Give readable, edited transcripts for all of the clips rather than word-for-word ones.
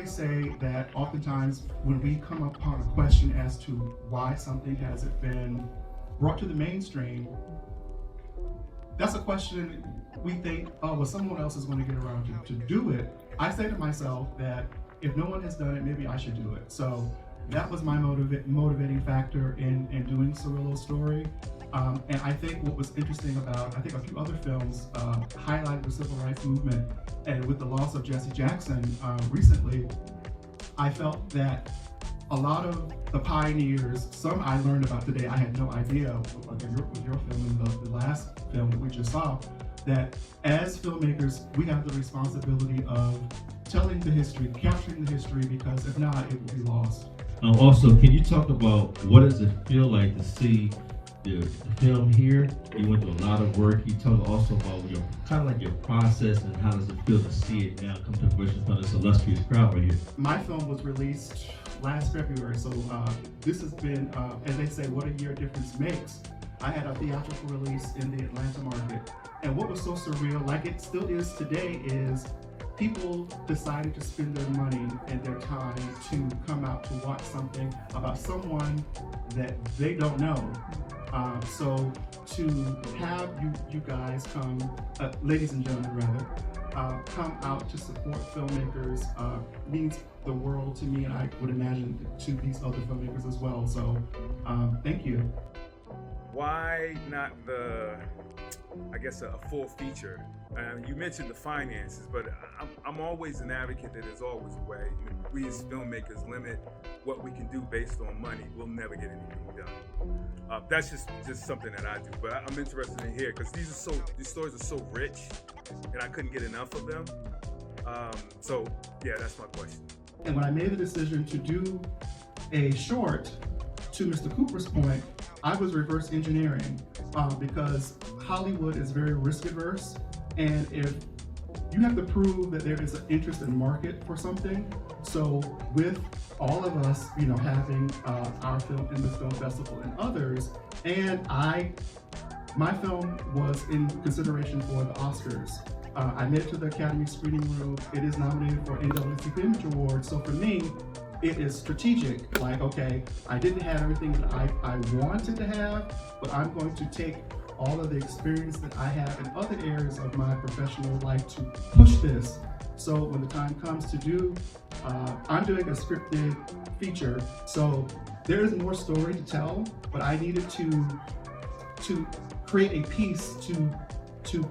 always say that oftentimes when we come upon a question as to why something hasn't been brought to the mainstream, that's a question we think, oh, well, someone else is going to get around to do it. I say to myself that if no one has done it, maybe I should do it. So that was my motivating factor in doing CIRILO's story. And I think what was interesting about, I think a few other films highlighted the civil rights movement, and with the loss of Jesse Jackson recently, I felt that a lot of the pioneers, some I learned about today, I had no idea, like with your film and the last film that we just saw, that as filmmakers, we have the responsibility of telling the history, capturing the history, because if not, it will be lost. Also, can you talk about what does it feel like to see the film here? You went through a lot of work. You talk also about your kind of like your process and how does it feel to see it now come to fruition in front of this illustrious crowd right here. My film was released last February, so this has been, as they say, what a year difference makes. I had a theatrical release in the Atlanta market, and what was so surreal, like it still is today, is people decided to spend their money and their time to come out to watch something about someone that they don't know. So to have you guys come, ladies and gentlemen rather, come out to support filmmakers means the world to me, and I would imagine to these other filmmakers as well. So thank you. Why not I guess a full feature? You mentioned the finances, but I'm always an advocate that there's always a way. We as filmmakers limit what we can do based on money. We'll never get anything done. That's just something that I do. But I'm interested in here because these stories are so rich, and I couldn't get enough of them. So yeah, that's my question. And when I made the decision to do a short, to Mr. Cooper's point, I was reverse engineering because Hollywood is very risk averse, and if you have to prove that there is an interest in market for something. So with all of us, having our film in the film festival and others, and my film was in consideration for the Oscars. I made it to the Academy screening room. It is nominated for NAACP Image Award. So for me, it is strategic. Like, okay, I didn't have everything that I wanted to have, but I'm going to take all of the experience that I have in other areas of my professional life to push this. So when the time comes to do, I'm doing a scripted feature. So there is more story to tell, but I needed to create a piece to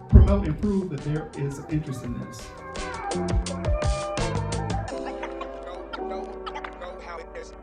promote and prove that there is interest in this. Know how it is.